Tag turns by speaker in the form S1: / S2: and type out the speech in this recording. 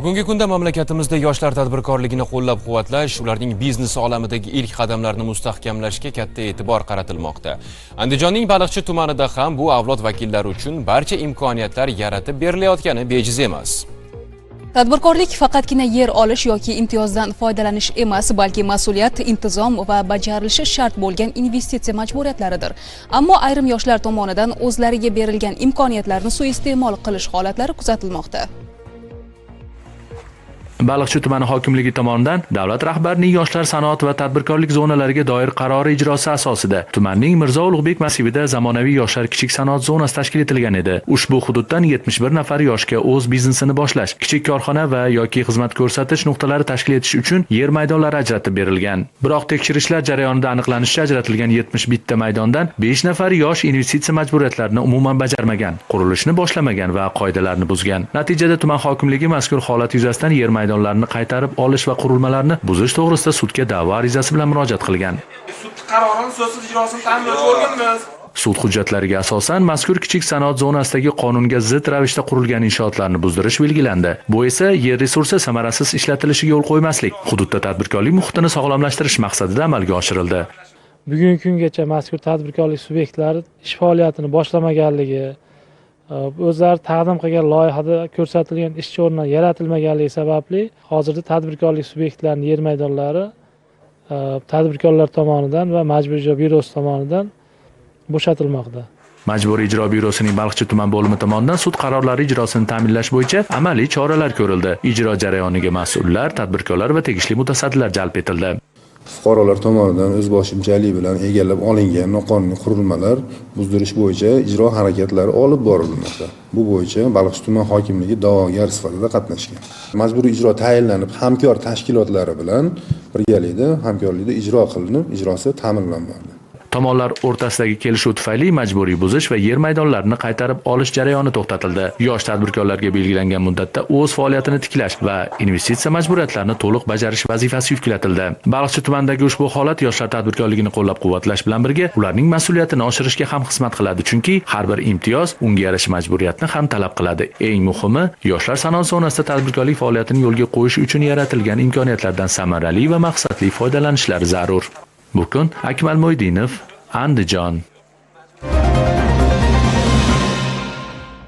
S1: Bugungi kunda mamlakatimizda yoshlar tadbirkorligini qo'llab-quvvatlash, ularning biznes olamidagi ilk qadamlarini mustahkamlashga katta e'tibor qaratilmoqda. Andijonning Baliqchi tumanida ham bu avlod vakillari uchun barcha imkoniyatlar yaratib berilayotgani bejiz emas.
S2: Tadbirkorlik faqatgina yer olish yoki imtiyozdan foydalanish emas, balki mas'uliyat, intizom va bajarilishi shart bo'lgan investitsiya majburiyatlaridir. Ammo ayrim yoshlar tomonidan o'zlariga berilgan imkoniyatlarni suiiste'mol qilish holatlari kuzatilmoqda.
S3: Baliqchi tumani hokimligi tomonidan davlat rahbarining yoshlar sanoat va tadbirkorlik zonalariga doir qarori ijrosi asosida tumanning Mirzo Ulug'bek massivida zamonaviy yoshlar kichik sanoat zonasi tashkil etilgan edi. Ushbu hududdan 71 nafar yoshga o'z biznesini boshlash, kichik korxona va yoki xizmat ko'rsatish nuqtalari tashkil etish uchun yer maydonlari ajratib berilgan. Biroq tekshirishlar jarayonida aniqlanishicha, ajratilgan 71 ta maydondan 5 nafar yosh investitsiya majburiyatlarini umuman bajarmagan, qurilishni boshlamagan va qoidalarni buzgan. Natijada tuman hokimligi mazkur holat yuzasidan yer maydonlarni qaytarib olish va qurilmalarni buzish to'g'risida sudga da'vo arizasi bilan murojaat qilgan.
S4: Sud qarorini so'zsiz ijrosini ta'minlovchi organmiz.
S3: Sud hujjatlariga asosan mazkur kichik sanoat zonasidagi qonunga zid ravishda qurilgan inshootlarni buzdirish belgilandi. Bu esa yer resursi samarasiz ishlatilishiga yo'l qo'ymaslik, hududda tadbirkorlik muhitini sog'lomlashtirish maqsadida amalga oshirildi.
S5: Bugungi kungacha mazkur tadbirkorlik subyektlari ish faoliyatini boshlamaganligi, o'zlari taqdim qilgan loyihada ko'rsatilgan ishchi o'rni yaratilmaganligi sababli hozirda tadbirkorlik subyektlarining yer maydonlari tadbirkorlar tomonidan va Majburiy ijro byurosi tomonidan bo'shatilmoqda.
S3: Majburiy ijro byurosining Baliqchi tuman bo'limi tomonidan sud qarorlari ijrosini ta'minlash bo'yicha amaliy choralar ko'rildi. Ijro jarayoniga mas'ullar, tadbirkorlar va tegishli mutasaddilar jalb etildi.
S6: Fuqarolar tomonidan o'zboshimchalik bilan egallab olingan noqonuniy qurilmalar buzdirish bo'yicha ijro harakatlari olib borilmoqda. Bu bo'yicha Baliqchi tuman hokimligi da'vogar sifatida qatnashgan. Majburiy ijro tayinlanib, hamkor tashkilotlari bilan birgalikda hamkorlikda ijro qilinib, ijrosi ta'minlanmoqda.
S3: Tomonlar o'rtasidagi kelishuv tufayli majburiy buzish va yer maydonlarini qaytarib olish jarayoni to'xtatildi. Yosh tadbirkorlarga belgilangan muddatda o'z faoliyatini tiklash va investitsiya majburiyatlarini to'liq bajarish vazifasi yuklatildi. Baliqchi tumanidagi ushbu holat yoshlar tadbirkorligini qo'llab-quvvatlash bilan birga ularning mas'uliyatini oshirishga ham xizmat qiladi, chunki har bir imtiyoz unga yarasha majburiyatni ham talab qiladi. Eng muhimi, yoshlar sanoat zonasida tadbirkorlik faoliyatini yo'lga qo'yish uchun yaratilgan imkoniyatlardan samarali va maqsadli foydalanishlari zarur. Bu kun Akmal Mo'ydinov, Andijon.